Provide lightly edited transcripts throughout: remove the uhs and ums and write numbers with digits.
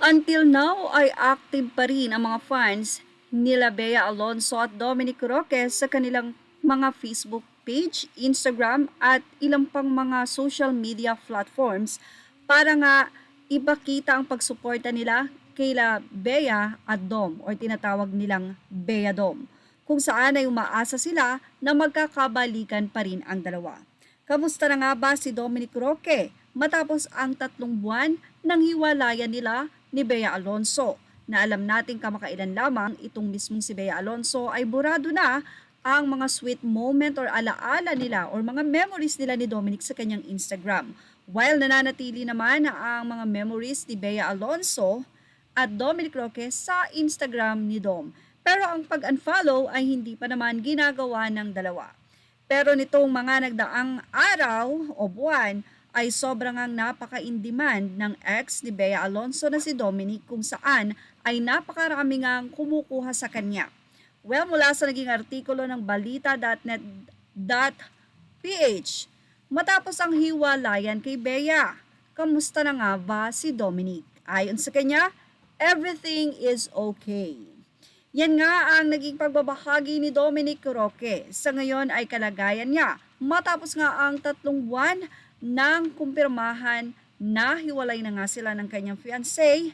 Until now ay active pa rin ang mga fans nila Bea Alonso at Dominic Roque sa kanilang mga Facebook page, Instagram at ilang pang mga social media platforms para nga ipakita ang pagsuporta nila kayla Bea at Dom o tinatawag nilang Bea Dom, kung saan ay umaasa sila na magkakabalikan pa rin ang dalawa. Kamusta na nga ba si Dominic Roque matapos ang 3 buwan ng hiwalayan nila ni Bea Alonso, na alam nating kamakailan lamang itong mismong si Bea Alonso ay burado na ang mga sweet moment or alaala nila or mga memories nila ni Dominic sa kanyang Instagram. While nananatili naman ang mga memories ni Bea Alonso at Dominic Roque sa Instagram ni Dom. Pero ang pag-unfollow ay hindi pa naman ginagawa ng dalawa. Pero nitong mga nagdaang araw o buwan ay sobrang ang napaka-in-demand ng ex ni Bea Alonso na si Dominic, kung saan ay napakarami ngang kumukuha sa kanya. Well, mula sa naging artikulo ng balita.net.ph, matapos ang hiwalayan kay Bea, kamusta na nga ba si Dominic? Ayon sa kanya, everything is okay. Yan nga ang naging pagbabahagi ni Dominic Roque. Sa ngayon ay kalagayan niya matapos nga ang 3 buwan nang kumpirmahan na hiwalay na nga sila ng kanyang fiancé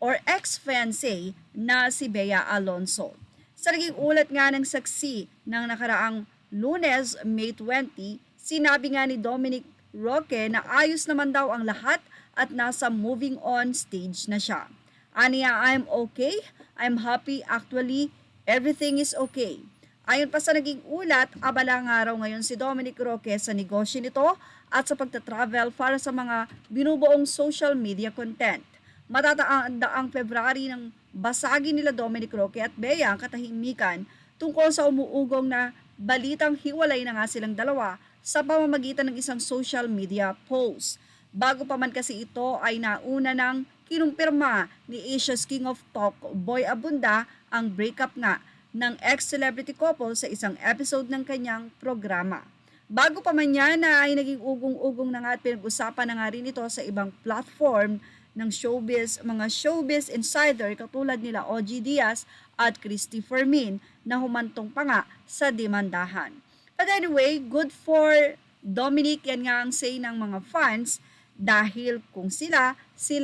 or ex-fiancé na si Bea Alonso. Sa naging ulat nga ng saksi ng nakaraang Lunes, May 20, sinabi nga ni Dominic Roque na ayos naman daw ang lahat at nasa moving on stage na siya. Aniya, I'm okay, I'm happy, actually, everything is okay. Ayon pa sa naging ulat, abala nga raw ngayon si Dominic Roque sa negosyo nito at sa pagta-travel para sa mga binubuong social media content. Matataang February ng basagin nila Dominic Roque at Bea ang katahimikan tungkol sa umuugong na balitang hiwalay na nga silang dalawa sa pamamagitan ng isang social media post. Bago pa man kasi ito ay nauna ng kinumpirma ni Asia's King of Talk, Boy Abunda, ang breakup nga ng ex-celebrity couple sa isang episode ng kanyang programa. Bago pa man yan ay naging ugong-ugong na nga at pinag-usapan na nga rin ito sa ibang platform ng showbiz, mga showbiz insider katulad nila OG Diaz at Christy Fermin na humantong pa nga sa demandahan. But anyway, good for Dominic, yan nga ang say ng mga fans, dahil kung sila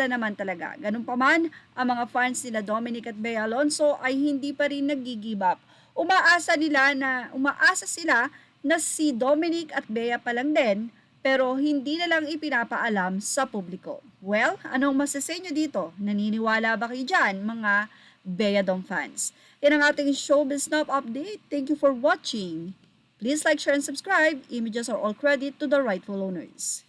naman talaga. Ganun pa man, ang mga fans nila Dominic at Bea Alonso ay hindi pa rin nag-give up. Umaasa sila na si Dominic at Bea pa lang din, pero hindi na lang ipinapaalam sa publiko. Well, anong masasay nyo dito? Naniniwala ba kayo dyan, mga Bea Dom fans? Yan ang ating Showbiz Now update. Thank you for watching. Please like, share, and subscribe. Images are all credit to the rightful owners.